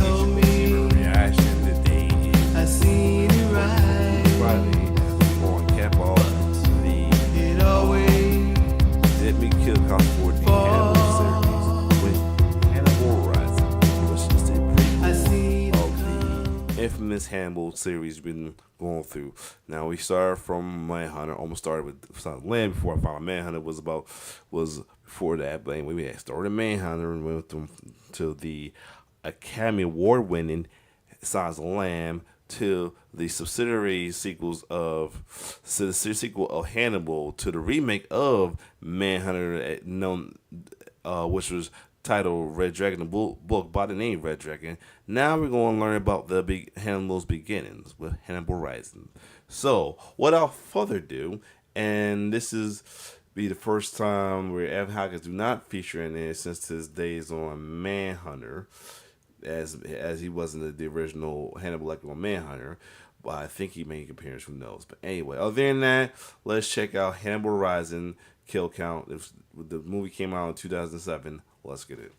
show me. Reaction today is I seen it right. Friday as we're going to cap off the It always Let Me Kill Count for the Hannibal series with Hannibal Rising, which is a I prequel seen of the infamous Hannibal series we've been going through. Now we started from Manhunter, almost started with Silent Land before I found Manhunter was before that, but anyway, we had started Manhunter and went to the Academy Award winning Silence of the Lamb to the subsidiary sequels of the sequel of Hannibal to the remake of Manhunter, which was titled Red Dragon, the book by the name Red Dragon. Now we're going to learn about the Hannibal's beginnings with Hannibal Rising. So, without further ado, and this is be the first time where Evan Hawkins do not feature in it since his days on Manhunter, as he wasn't the original Hannibal Lecter on Manhunter. But I think he made an appearance, who knows. But anyway, other than that, let's check out Hannibal Rising kill count. If the movie came out in 2007, let's get it.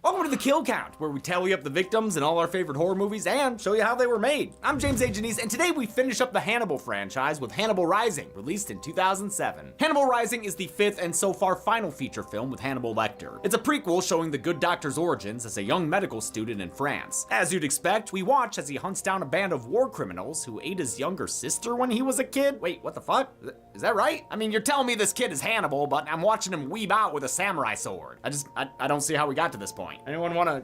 Welcome to the Kill Count, where we tally up the victims in all our favorite horror movies and show you how they were made. I'm James A. Janice, and today we finish up the Hannibal franchise with Hannibal Rising, released in 2007. Hannibal Rising is the fifth and so far final feature film with Hannibal Lecter. It's a prequel showing the good doctor's origins as a young medical student in France. As you'd expect, we watch as he hunts down a band of war criminals who ate his younger sister when he was a kid. Wait, what the fuck? Is that right? I mean, you're telling me this kid is Hannibal, but I'm watching him weeb out with a samurai sword. I don't see how we got to this point. Anyone wanna...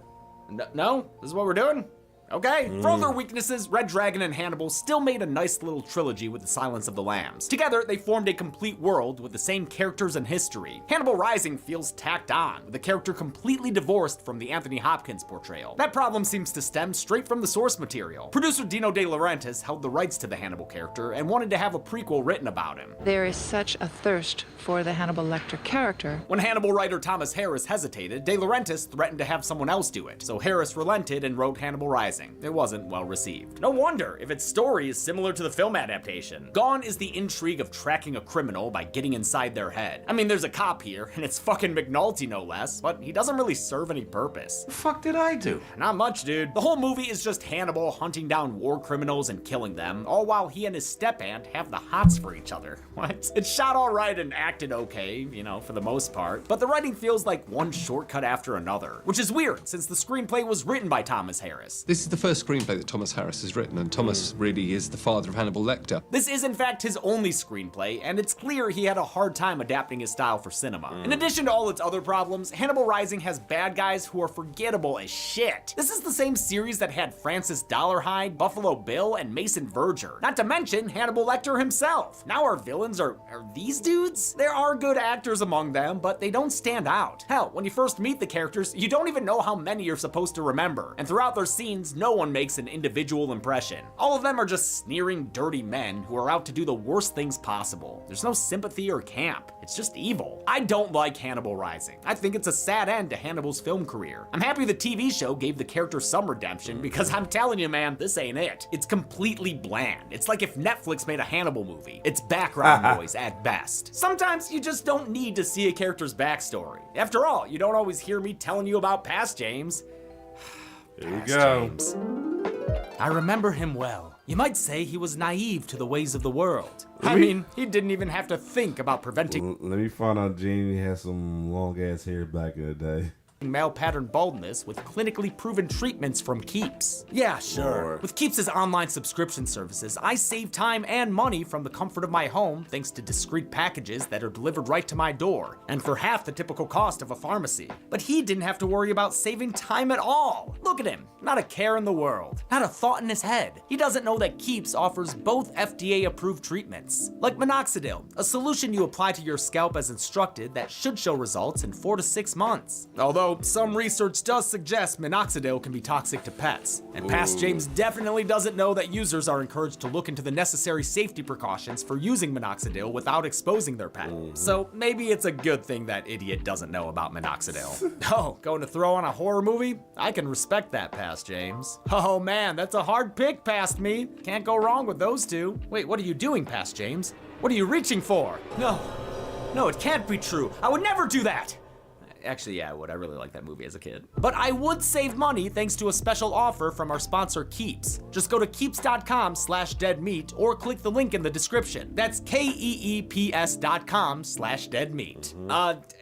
No? This is what we're doing? Okay. For all their weaknesses, Red Dragon and Hannibal still made a nice little trilogy with The Silence of the Lambs. Together, they formed a complete world with the same characters and history. Hannibal Rising feels tacked on, with the character completely divorced from the Anthony Hopkins portrayal. That problem seems to stem straight from the source material. Producer Dino De Laurentiis held the rights to the Hannibal character and wanted to have a prequel written about him. There is such a thirst for the Hannibal Lecter character. When Hannibal writer Thomas Harris hesitated, De Laurentiis threatened to have someone else do it, so Harris relented and wrote Hannibal Rising. It wasn't well received. No wonder if its story is similar to the film adaptation. Gone is the intrigue of tracking a criminal by getting inside their head. I mean, there's a cop here, and it's fucking McNulty no less, but he doesn't really serve any purpose. The fuck did I do? Not much, dude. The whole movie is just Hannibal hunting down war criminals and killing them, all while he and his step-aunt have the hots for each other. What? It's shot all right and acted okay, you know, for the most part, but the writing feels like one shortcut after another, which is weird since the screenplay was written by Thomas Harris. This is the first screenplay that Thomas Harris has written, and Thomas really is the father of Hannibal Lecter. This is in fact his only screenplay, and it's clear he had a hard time adapting his style for cinema. In addition to all its other problems, Hannibal Rising has bad guys who are forgettable as shit. This is the same series that had Francis Dollarhide, Buffalo Bill, and Mason Verger. Not to mention Hannibal Lecter himself. Now our villains are these dudes? There are good actors among them, but they don't stand out. Hell, when you first meet the characters, you don't even know how many you're supposed to remember. And throughout their scenes, no one makes an individual impression. All of them are just sneering, dirty men who are out to do the worst things possible. There's no sympathy or camp. It's just evil. I don't like Hannibal Rising. I think it's a sad end to Hannibal's film career. I'm happy the TV show gave the character some redemption because I'm telling you, man, this ain't it. It's completely bland. It's like if Netflix made a Hannibal movie. It's background noise at best. Sometimes you just don't need to see a character's backstory. After all, you don't always hear me telling you about Past James. Here we go. James. I remember him well. You might say he was naive to the ways of the world. I mean, he didn't even have to think about preventing Let me find out Jamie had some long ass hair back in the day. male pattern baldness with clinically proven treatments from Keeps. Yeah, sure. Lord. With Keeps' online subscription services, I save time and money from the comfort of my home thanks to discreet packages that are delivered right to my door, and for half the typical cost of a pharmacy. But he didn't have to worry about saving time at all. Look at him, not a care in the world, not a thought in his head. He doesn't know that Keeps offers both FDA-approved treatments, like minoxidil, a solution you apply to your scalp as instructed that should show results in 4 to 6 months. Although some research does suggest minoxidil can be toxic to pets, and Past James definitely doesn't know that users are encouraged to look into the necessary safety precautions for using minoxidil without exposing their pet. So maybe it's a good thing that idiot doesn't know about minoxidil. Oh, going to throw on a horror movie? I can respect that, Past James. Oh man, that's a hard pick, Past Me. Can't go wrong with those two. Wait, what are you doing, Past James? What are you reaching for? No, it can't be true. I would never do that. Actually, yeah, I would. I really liked that movie as a kid. But I would save money thanks to a special offer from our sponsor, Keeps. Just go to keeps.com/deadmeat or click the link in the description. That's KEEPS.com/deadmeat.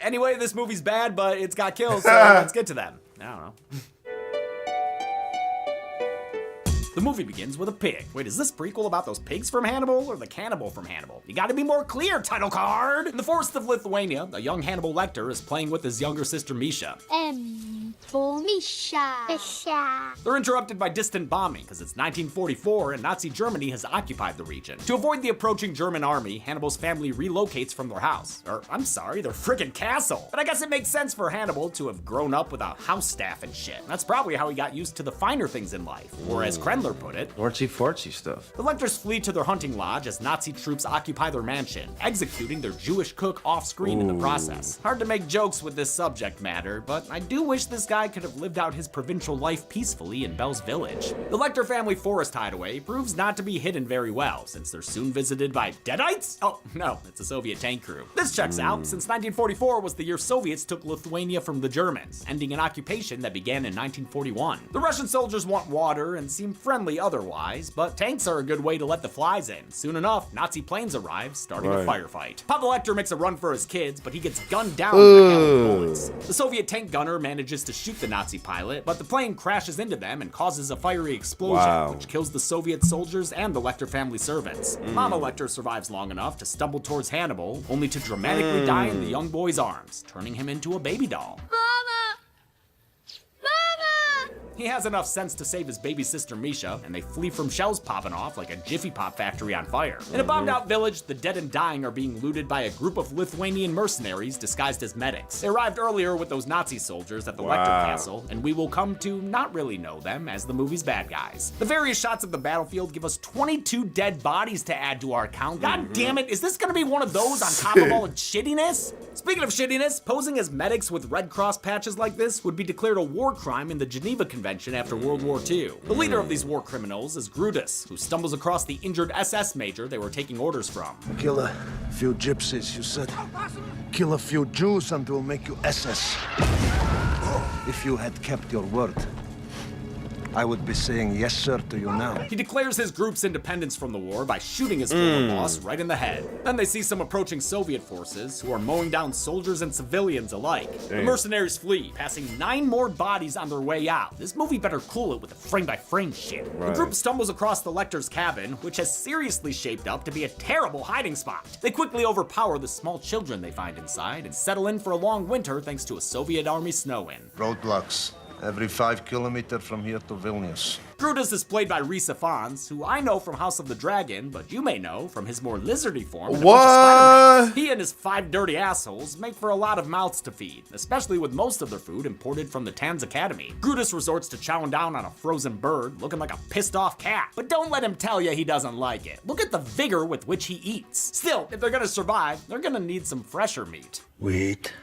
Anyway, this movie's bad, but it's got kills, so let's get to them. I don't know. The movie begins with a pig. Wait, is this prequel about those pigs from Hannibal or the cannibal from Hannibal? You gotta be more clear, title card! In the forests of Lithuania, a young Hannibal Lecter is playing with his younger sister Misha. For Misha. They're interrupted by distant bombing because it's 1944 and Nazi Germany has occupied the region. To avoid the approaching German army, Hannibal's family relocates from their house. Or, I'm sorry, their friggin' castle. But I guess it makes sense for Hannibal to have grown up with a house staff and shit. That's probably how he got used to the finer things in life. Or as Krendler put it, Ortsy-fortsy stuff. the Lecters flee to their hunting lodge as Nazi troops occupy their mansion, executing their Jewish cook off-screen in the process. Hard to make jokes with this subject matter, but I do wish this guy could have lived out his provincial life peacefully in Bell's Village. The Lecter family forest hideaway proves not to be hidden very well, since they're soon visited by Deadites? Oh, no, it's a Soviet tank crew. This checks out, since 1944 was the year Soviets took Lithuania from the Germans, ending an occupation that began in 1941. The Russian soldiers want water and seem friendly otherwise, but tanks are a good way to let the flies in. Soon enough, Nazi planes arrive, starting a firefight. Papa Lecter makes a run for his kids, but he gets gunned down with a hail of bullets. The Soviet tank gunner manages to shoot the Nazi pilot, but the plane crashes into them and causes a fiery explosion, which kills the Soviet soldiers and the Lecter family servants. Mama Lecter survives long enough to stumble towards Hannibal, only to dramatically die in the young boy's arms, turning him into a baby doll. He has enough sense to save his baby sister Misha, and they flee from shells popping off like a Jiffy Pop factory on fire. In a bombed out village, the dead and dying are being looted by a group of Lithuanian mercenaries disguised as medics. They arrived earlier with those Nazi soldiers at the Lecter castle, and we will come to not really know them as the movie's bad guys. The various shots of the battlefield give us 22 dead bodies to add to our count. God damn it, is this gonna be one of those on top of all its shittiness? Speaking of shittiness, posing as medics with Red Cross patches like this would be declared a war crime in the Geneva Convention after World War II. The leader of these war criminals is Grutus, who stumbles across the injured SS major they were taking orders from. Kill a few gypsies, you said. Kill a few Jews and we'll make you SS. If you had kept your word, I would be saying yes, sir, to you now. He declares his group's independence from the war by shooting his former boss right in the head. Then they see some approaching Soviet forces who are mowing down soldiers and civilians alike. The mercenaries flee, passing 9 more bodies on their way out. This movie better cool it with the frame-by-frame shit. The group stumbles across the Lecter's cabin, which has seriously shaped up to be a terrible hiding spot. They quickly overpower the small children they find inside and settle in for a long winter thanks to a Soviet army snow-in. Roadblocks. Every 5 kilometers from here to Vilnius. Grutus is played by Rhys Ifans, who I know from House of the Dragon, but you may know from his more lizardy form in a bunch of Spider-Man. He and his 5 dirty assholes make for a lot of mouths to feed, especially with most of their food imported from the Tanz Academy. Grutus resorts to chowing down on a frozen bird, looking like a pissed off cat. But don't let him tell you he doesn't like it. Look at the vigor with which he eats. Still, if they're gonna survive, they're gonna need some fresher meat. We eat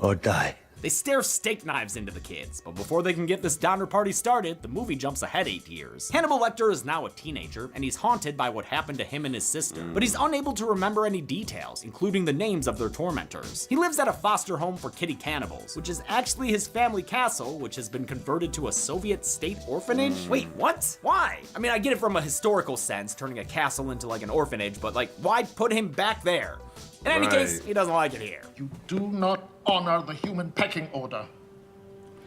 or die. They stare steak knives into the kids, but before they can get this Donner Party started, the movie jumps ahead 8 years. Hannibal Lecter is now a teenager, and he's haunted by what happened to him and his sister, but he's unable to remember any details, including the names of their tormentors. He lives at a foster home for kitty cannibals, which is actually his family castle, which has been converted to a Soviet state orphanage. Wait, what? Why? I mean, I get it from a historical sense, turning a castle into like an orphanage, but like, why put him back there? In any case, he doesn't like it here. You do not honor the human pecking order.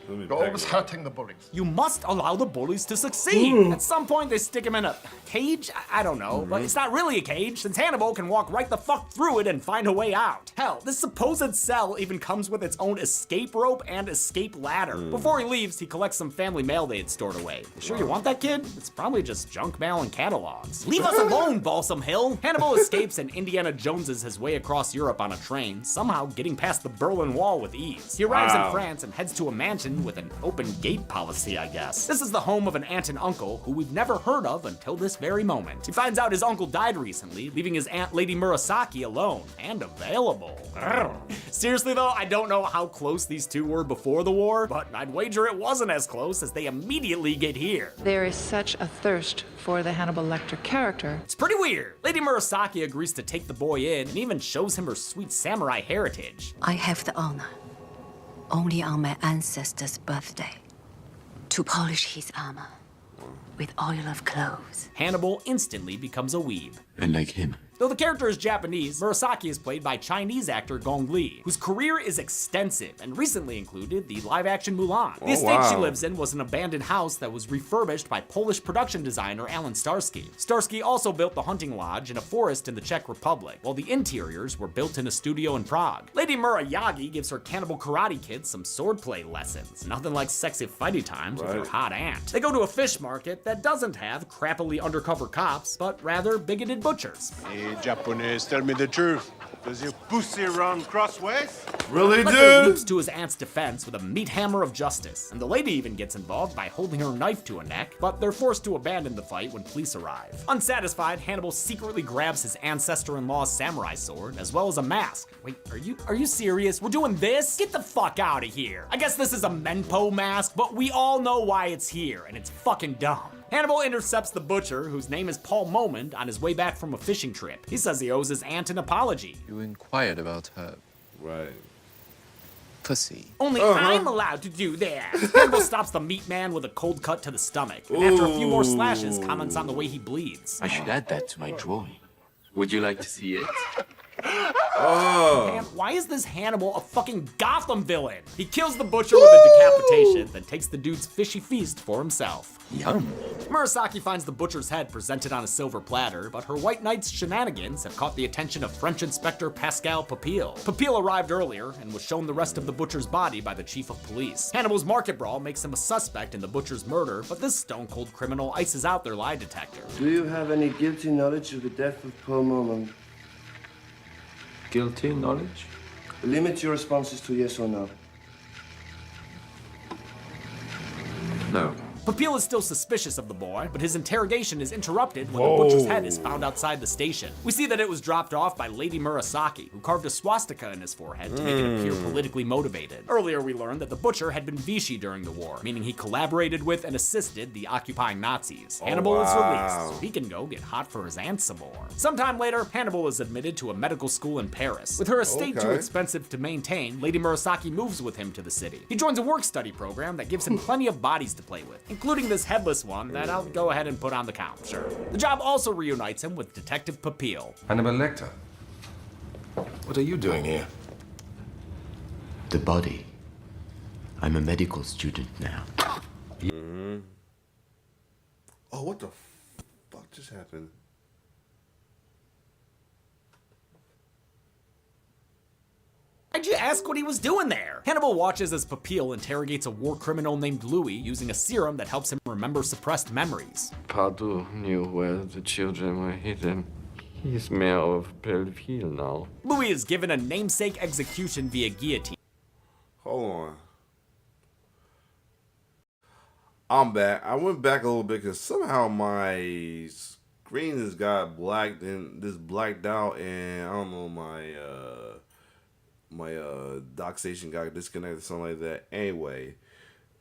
You're always hurting the bullies. You must allow the bullies to succeed. At some point, they stick him in a cage? I don't know, but it's not really a cage, since Hannibal can walk right the fuck through it and find a way out. Hell, this supposed cell even comes with its own escape rope and escape ladder. Before he leaves, he collects some family mail they had stored away. You sure you want that, kid? It's probably just junk mail and catalogs. Leave us alone, Balsam Hill! Hannibal escapes and Indiana Joneses his way across Europe on a train, somehow getting past the Berlin Wall with ease. He arrives in France and heads to a mansion prison with an open gate policy, I guess. This is the home of an aunt and uncle who we've never heard of until this very moment. He finds out his uncle died recently, leaving his aunt Lady Murasaki alone and available. Seriously though, I don't know how close these two were before the war, but I'd wager it wasn't as close as they immediately get here. There is such a thirst for the Hannibal Lecter character. It's pretty weird. Lady Murasaki agrees to take the boy in and even shows him her sweet samurai heritage. I have the honor, only on my ancestor's birthday, to polish his armor with oil of clothes. Hannibal instantly becomes a weeb. And like him. Though the character is Japanese, Murasaki is played by Chinese actor Gong Li, whose career is extensive and recently included the live-action Mulan. The estate she lives in was an abandoned house that was refurbished by Polish production designer Alan Starsky. Starsky also built the hunting lodge in a forest in the Czech Republic, while the interiors were built in a studio in Prague. Lady Murayagi gives her cannibal karate kids some swordplay lessons. Nothing like sexy fighty times with her hot aunt. They go to a fish market that doesn't have crappily undercover cops, but rather bigoted butchers. Hey, Japanese, tell me the truth. Does your pussy run crossways? Really, Lecter dude? leaps to his aunt's defense with a meat hammer of justice, and the lady even gets involved by holding her knife to her neck, but they're forced to abandon the fight when police arrive. Unsatisfied, Hannibal secretly grabs his ancestor-in-law's samurai sword, as well as a mask. Wait, are you serious? We're doing this? Get the fuck out of here. I guess this is a Menpo mask, but we all know why it's here, and it's fucking dumb. Hannibal intercepts the butcher, whose name is Paul Momond, on his way back from a fishing trip. He says he owes his aunt an apology. You inquired about her Right. pussy. Only I'm allowed to do that. Hannibal stops the meat man with a cold cut to the stomach, and after a few more slashes, comments on the way he bleeds. I should add that to my drawing. Would you like to see it? Man, why is this Hannibal a fucking Gotham villain? He kills the butcher with a decapitation, then takes the dude's fishy feast for himself. Yum. Murasaki finds the butcher's head presented on a silver platter, but her White Knight's shenanigans have caught the attention of French Inspector Pascal Papille. Papille arrived earlier and was shown the rest of the butcher's body by the chief of police. Hannibal's market brawl makes him a suspect in the butcher's murder, but this stone-cold criminal ices out their lie detector. Do you have any guilty knowledge of the death of Paul Momond? Guilty knowledge? Limit your responses to yes or no. No. Papille is still suspicious of the boy, but his interrogation is interrupted when the butcher's head is found outside the station. We see that it was dropped off by Lady Murasaki, who carved a swastika in his forehead to make it appear politically motivated. Earlier, we learned that the butcher had been Vichy during the war, meaning he collaborated with and assisted the occupying Nazis. Hannibal is released, so he can go get hot for his aunt some more. Sometime later, Hannibal is admitted to a medical school in Paris. With her estate too expensive to maintain, Lady Murasaki moves with him to the city. He joins a work-study program that gives him plenty of bodies to play with, including this headless one that I'll go ahead and put on the count, sure. The job also reunites him with Detective Papille. Hannibal Lecter, what are you doing here? The body. I'm a medical student now. Oh, what the fuck just happened? Why'd you ask what he was doing there? Hannibal watches as Papille interrogates a war criminal named Louis using a serum that helps him remember suppressed memories. Pardo knew where the children were hidden. He's mayor of Belleville now. Louis is given a namesake execution via guillotine. Hold on. I'm back. I went back a little bit because somehow my screen has got blacked out, and I don't know, my dock station got disconnected, something like that. Anyway,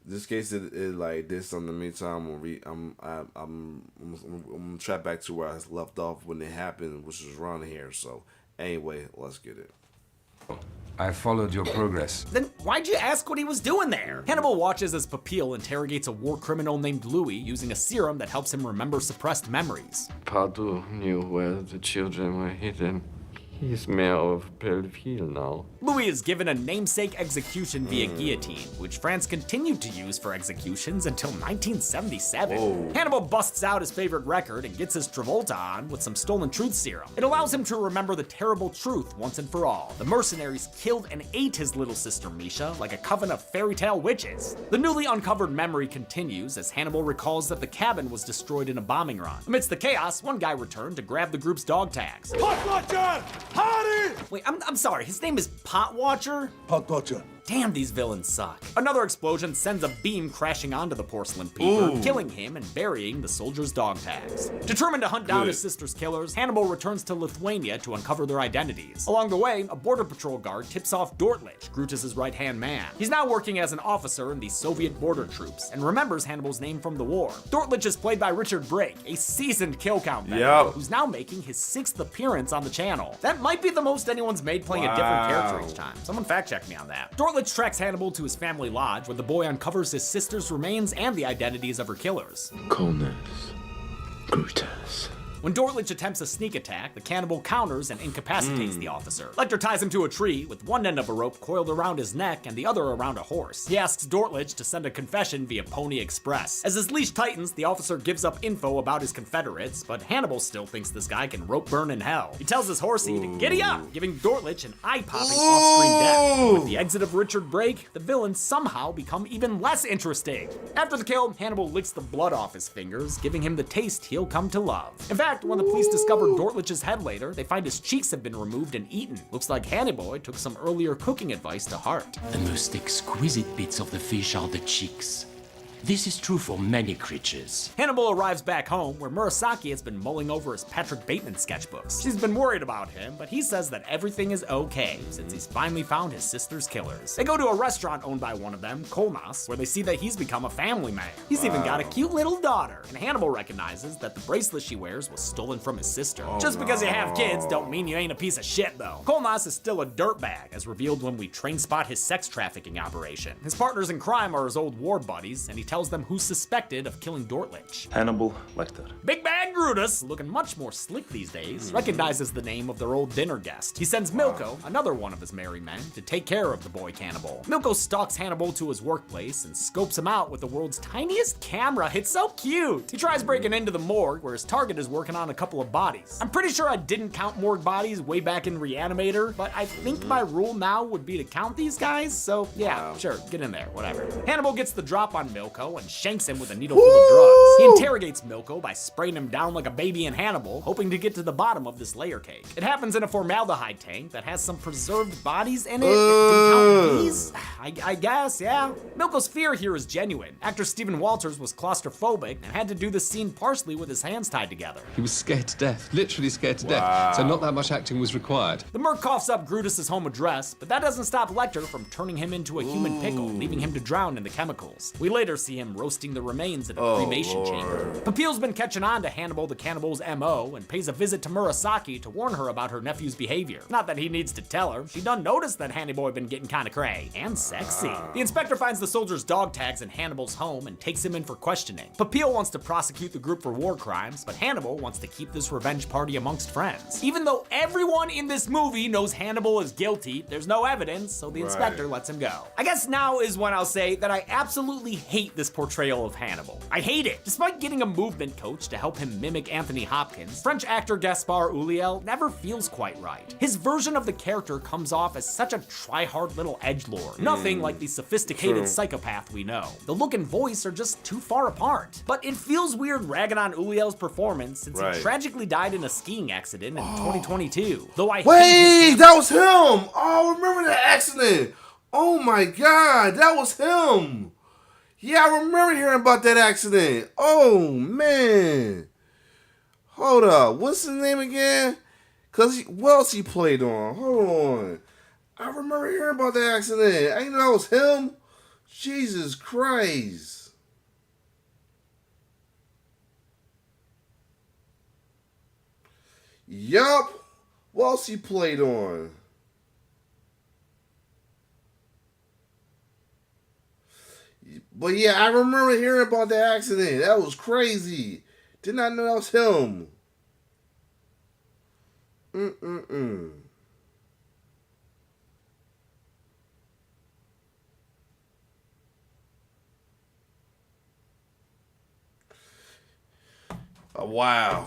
this case is like this. In the meantime, I'm gonna try back to where I left off when it happened, which was around here. So anyway, let's get it. I followed your progress. Then why'd you ask what he was doing there? Hannibal watches as Papille interrogates a war criminal named Louis using a serum that helps him remember suppressed memories. Pardo knew where the children were hidden. He's mayor of Belleville now. Louis is given a namesake execution via guillotine, which France continued to use for executions until 1977. Whoa. Hannibal busts out his favorite record and gets his Travolta on with some stolen truth serum. It allows him to remember the terrible truth once and for all. The mercenaries killed and ate his little sister Misha like a coven of fairy tale witches. The newly uncovered memory continues as Hannibal recalls that the cabin was destroyed in a bombing run. Amidst the chaos, one guy returned to grab the group's dog tags. Pot Watcher! Howdy! Wait, I'm sorry, his name is Pot Watcher? Pot Watcher, Damn, these villains suck. Another explosion sends a beam crashing onto the porcelain peeper, Ooh. killing him and burying the soldiers' dog tags. Determined to hunt down his sister's killers, Hannibal returns to Lithuania to uncover their identities. Along the way, a border patrol guard tips off Dortlich, Brutus's right-hand man. He's now working as an officer in the Soviet border troops and remembers Hannibal's name from the war. Dortlich is played by Richard Brake, a seasoned kill count veteran who's now making his 6th appearance on the channel. That might be the most anyone's made playing a different character each time. Someone fact check me on that. Dortlich tracks Hannibal to his family lodge where the boy uncovers his sister's remains and the identities of her killers. Coldness. Brutus. When Dortlich attempts a sneak attack, the cannibal counters and incapacitates the officer. Lecter ties him to a tree with one end of a rope coiled around his neck and the other around a horse. He asks Dortlich to send a confession via Pony Express. As his leash tightens, the officer gives up info about his confederates, but Hannibal still thinks this guy can rope burn in hell. He tells his horsey to giddy up, giving Dortlich an eye-popping off-screen death. With the exit of Richard Brake, the villains somehow become even less interesting. After the kill, Hannibal licks the blood off his fingers, giving him the taste he'll come to love. In fact, when the police discover Dortlich's head later, they find his cheeks have been removed and eaten. Looks like Hannibal took some earlier cooking advice to heart. The most exquisite bits of the fish are the cheeks. This is true for many creatures. Hannibal arrives back home where Murasaki has been mulling over his Patrick Bateman sketchbooks. She's been worried about him, but he says that everything is okay since he's finally found his sister's killers. They go to a restaurant owned by one of them, Kolnas, where they see that he's become a family man. He's even got a cute little daughter, and Hannibal recognizes that the bracelet she wears was stolen from his sister. Just because you have kids don't mean you ain't a piece of shit though. Kolnas is still a dirtbag, as revealed when we train spot his sex trafficking operation. His partners in crime are his old war buddies, and he tells them who's suspected of killing Dortlich. Hannibal Lecter. Big Bad Brutus, looking much more slick these days, recognizes the name of their old dinner guest. He sends Milko, another one of his merry men, to take care of the boy cannibal. Milko stalks Hannibal to his workplace and scopes him out with the world's tiniest camera. It's so cute. He tries breaking into the morgue where his target is working on a couple of bodies. I'm pretty sure I didn't count morgue bodies way back in Reanimator, but I think my rule now would be to count these guys, so yeah, sure, get in there, whatever. Hannibal gets the drop on Milko and shanks him with a needle full of drugs. He interrogates Milko by spraying him down like a baby in Hannibal, hoping to get to the bottom of this layer cake. It happens in a formaldehyde tank that has some preserved bodies in it. Do you count these? I guess, yeah. Milko's fear here is genuine. Actor Stephen Walters was claustrophobic and had to do the scene partially with his hands tied together. He was scared to death, literally scared to death, so not that much acting was required. The merc coughs up Brutus's home address, but that doesn't stop Lecter from turning him into a human pickle, leaving him to drown in the chemicals. We later see him roasting the remains in a cremation chamber. Papil's been catching on to Hannibal the Cannibal's MO and pays a visit to Murasaki to warn her about her nephew's behavior. Not that he needs to tell her, she done noticed that Hannibal had been getting kinda cray and sexy. The inspector finds the soldier's dog tags in Hannibal's home and takes him in for questioning. Papil wants to prosecute the group for war crimes, but Hannibal wants to keep this revenge party amongst friends. Even though everyone in this movie knows Hannibal is guilty, there's no evidence, so the inspector lets him go. I guess now is when I'll say that I absolutely hate this portrayal of Hannibal. I hate it. Despite getting a movement coach to help him mimic Anthony Hopkins, French actor Gaspard Ulliel never feels quite right. His version of the character comes off as such a try-hard little edgelord, nothing like the sophisticated psychopath we know. The look and voice are just too far apart. But it feels weird ragging on Ulliel's performance since he tragically died in a skiing accident in 2022. Though I Wait, that was him! Oh, remember that accident? Oh my god, that was him! Yeah, I remember hearing about that accident. Oh, man. Hold up. What's his name again? What else he played on? Hold on. I remember hearing about that accident. I didn't know that was him. Jesus Christ. Yup. What else he played on? But yeah, I remember hearing about that accident. That was crazy. Did not know that was him. Oh, wow.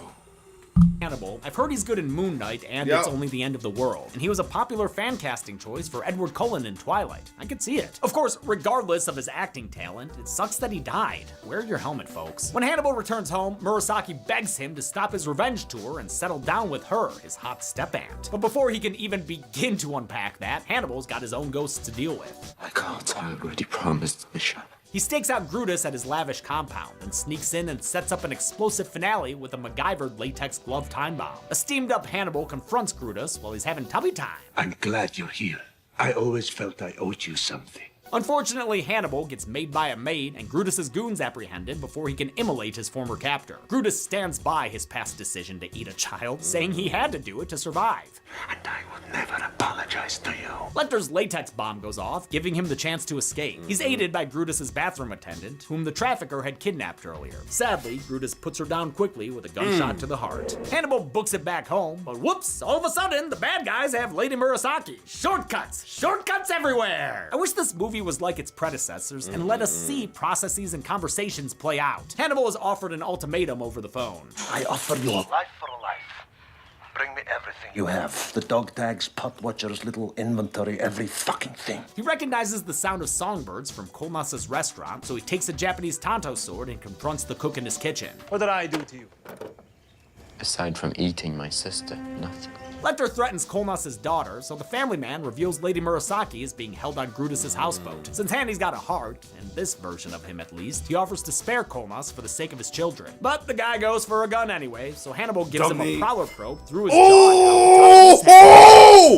Hannibal, I've heard he's good in Moon Knight and Yep. It's Only the End of the World. And he was a popular fan casting choice for Edward Cullen in Twilight. I could see it. Of course, regardless of his acting talent, it sucks that he died. Wear your helmet, folks. When Hannibal returns home, Murasaki begs him to stop his revenge tour and settle down with her, his hot step-aunt. But before he can even begin to unpack that, Hannibal's got his own ghosts to deal with. I can't. I already promised Misha. He stakes out Brutus at his lavish compound and sneaks in and sets up an explosive finale with a MacGyvered latex glove time bomb. A steamed up Hannibal confronts Brutus while he's having tubby time. I'm glad you're here. I always felt I owed you something. Unfortunately, Hannibal gets made by a maid and Brutus's goons apprehended before he can immolate his former captor. Brutus stands by his past decision to eat a child, saying he had to do it to survive. And I will never apologize to you. Lecter's latex bomb goes off, giving him the chance to escape. He's aided by Brutus's bathroom attendant, whom the trafficker had kidnapped earlier. Sadly, Brutus puts her down quickly with a gunshot to the heart. Hannibal books it back home, but whoops, all of a sudden, the bad guys have Lady Murasaki. Shortcuts! Shortcuts everywhere! I wish this movie was like its predecessors and let us see processes and conversations play out. Hannibal is offered an ultimatum over the phone. I offer you a life for a life. Bring me everything you have. The dog tags, pot watchers, little inventory, every fucking thing. He recognizes the sound of songbirds from Kolmas's restaurant, so he takes a Japanese tanto sword and confronts the cook in his kitchen. What did I do to you? Aside from eating my sister, nothing. Lecter threatens Kolmas's daughter, so the family man reveals Lady Murasaki is being held on Brutus's houseboat. Since Hanny's got a heart, in this version of him at least, he offers to spare Kolmas for the sake of his children. But the guy goes for a gun anyway, so Hannibal gives him a prowler probe through his jaw and out the top of his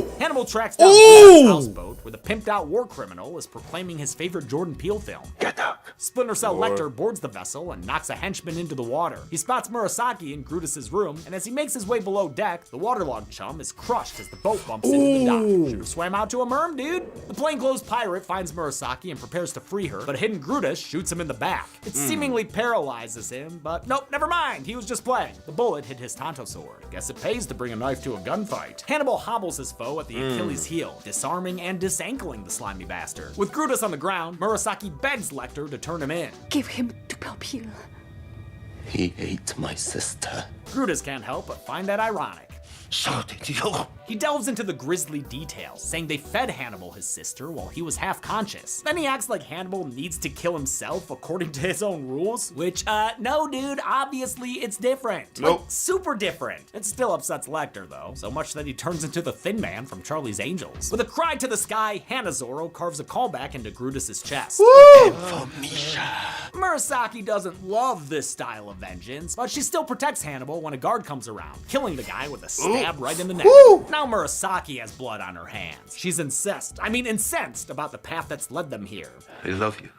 head. Hannibal tracks down Brutus's houseboat, where the pimped out war criminal is proclaiming his favorite Jordan Peele film. Get up. Splinter Cell Lecter boards the vessel and knocks a henchman into the water. He spots Murasaki in Brutus's room, and as he makes his way below deck, the waterlogged chum is crushed as the boat bumps into the dock. Should've swam out to a merm, dude. The plainclothes pirate finds Murasaki and prepares to free her, but a hidden Brutus shoots him in the back. It seemingly paralyzes him, but nope, never mind. He was just playing. The bullet hit his tanto sword. Guess it pays to bring a knife to a gunfight. Hannibal hobbles his foe at the Achilles heel, disarming and disankling the slimy bastard. With Brutus on the ground, Murasaki begs Lecter to turn him in. Give him to Palpil. He ate my sister. Brutus can't help but find that ironic. So did you. He delves into the grisly details, saying they fed Hannibal his sister while he was half conscious. Then he acts like Hannibal needs to kill himself according to his own rules, which, no dude, obviously it's different. Nope. Like, super different. It still upsets Lecter though, so much that he turns into the Thin Man from Charlie's Angels. With a cry to the sky, Hanazoro carves a callback into Brutus's chest. For Misha. Murasaki doesn't love this style of vengeance, but she still protects Hannibal when a guard comes around, killing the guy with a stab right in the neck. Now Murasaki has blood on her hands. She's incensed about the path that's led them here. I love you.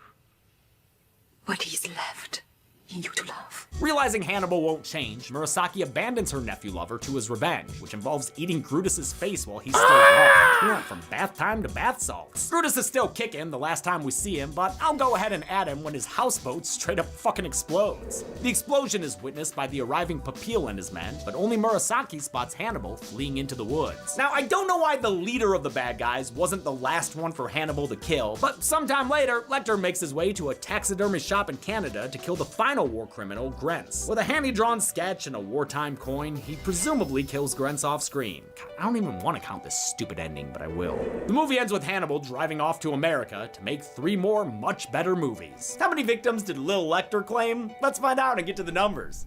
What is left you to love? Realizing Hannibal won't change, Murasaki abandons her nephew lover to his revenge, which involves eating Brutus's face while he's still alive. He went from bath time to bath salts. Brutus is still kicking the last time we see him, but I'll go ahead and add him when his houseboat straight up fucking explodes. The explosion is witnessed by the arriving Papil and his men, but only Murasaki spots Hannibal fleeing into the woods. Now, I don't know why the leader of the bad guys wasn't the last one for Hannibal to kill, but sometime later, Lecter makes his way to a taxidermy shop in Canada to kill the final war criminal, Grentz. With a hand-drawn sketch and a wartime coin, he presumably kills Grentz off screen. God, I don't even want to count this stupid ending, but I will. The movie ends with Hannibal driving off to America to make 3 more much better movies. How many victims did Lil Lecter claim? Let's find out and get to the numbers.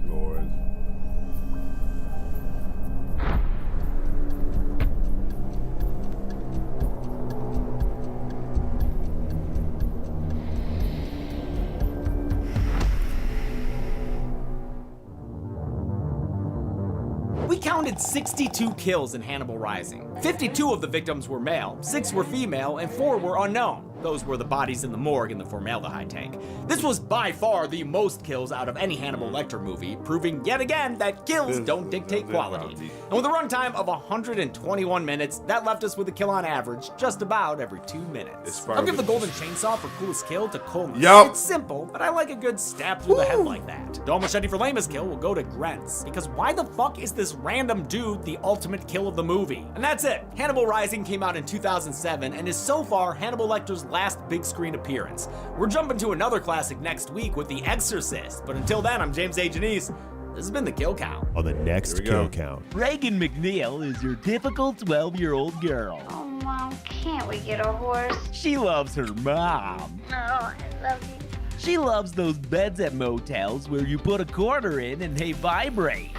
Lord. We counted 62 kills in Hannibal Rising. 52 of the victims were male, 6 were female, and 4 were unknown. Those were the bodies in the morgue in the formaldehyde tank. This was by far the most kills out of any Hannibal Lecter movie, proving yet again that kills don't dictate quality. And with a runtime of 121 minutes, that left us with a kill on average just about every 2 minutes. I'll give the golden chainsaw for coolest kill to Coleman. It's simple, but I like a good stab through the head like that. Dull machete for lamest kill will go to Grentz, because why the fuck is this random dude the ultimate kill of the movie? And that's it. Hannibal Rising came out in 2007 and is so far Hannibal Lecter's last big screen appearance. We're jumping to another classic next week with The Exorcist, but until then, I'm James A. Janice. This has been The Kill Count. On the next Kill Count. Reagan McNeil is your typical 12-year-old girl. Oh, Mom, can't we get a horse? She loves her mom. No, I love you. She loves those beds at motels where you put a quarter in and they vibrate.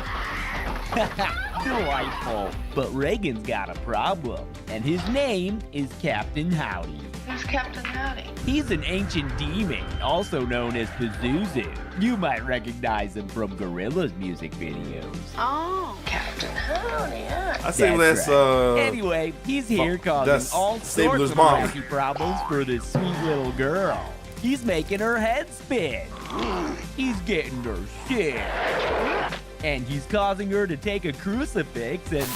Delightful. But Reagan's got a problem, and his name is Captain Howdy. Who's Captain Howdy? He's an ancient demon, also known as Pazuzu. You might recognize him from Gorillaz music videos. Oh, Captain Howdy, yeah. I say That's that's right. Anyway, he's here causing all sorts of mom. wacky problems for this sweet little girl. He's making her head spin. He's getting her sick. And he's causing her to take a crucifix and...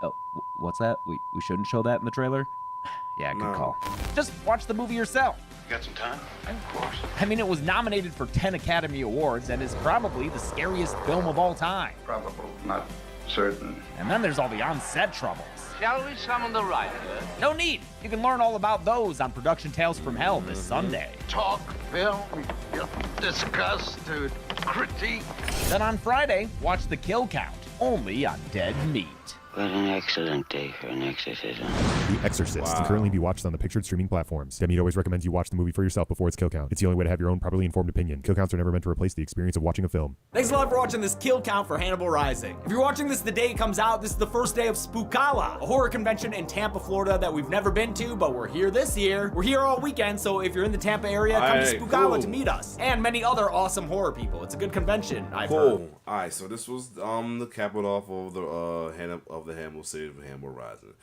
Oh, what's that? We shouldn't show that in the trailer? Yeah, good call. Just watch the movie yourself. You got some time? Of course. I mean, it was nominated for 10 Academy Awards and is probably the scariest film of all time. Probable, not certain. And then there's all the on-set troubles. Shall we summon the writer? No need. You can learn all about those on Production Tales from Hell this Sunday. Talk, film, discuss, critique. Then on Friday, watch The Kill Count, only on Dead Meat. What an excellent day for an exorcism. The Exorcist can currently be watched on the pictured streaming platforms. Demi always recommends you watch the movie for yourself before its kill count. It's the only way to have your own properly informed opinion. Kill counts are never meant to replace the experience of watching a film. Thanks a lot for watching this Kill Count for Hannibal Rising. If you're watching this the day it comes out, this is the first day of Spookala, a horror convention in Tampa, Florida that we've never been to, but we're here this year. We're here all weekend, so if you're in the Tampa area, come to Spookala to meet us. And many other awesome horror people. It's a good convention, I've heard. Alright, so this was the capital off of the Hannibal series of Hannibal Rising.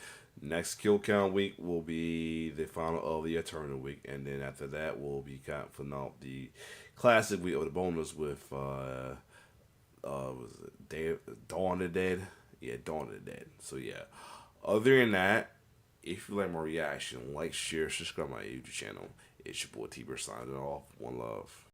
Next Kill Count week will be the final of the Eternal week, and then after that we'll be counting out the classic week of the bonus with was it Dawn of the Dead? Yeah, Dawn of the Dead. So yeah. Other than that, if you like my reaction, like, share, subscribe to my YouTube channel. It's your boy T-Bird signing off. One love.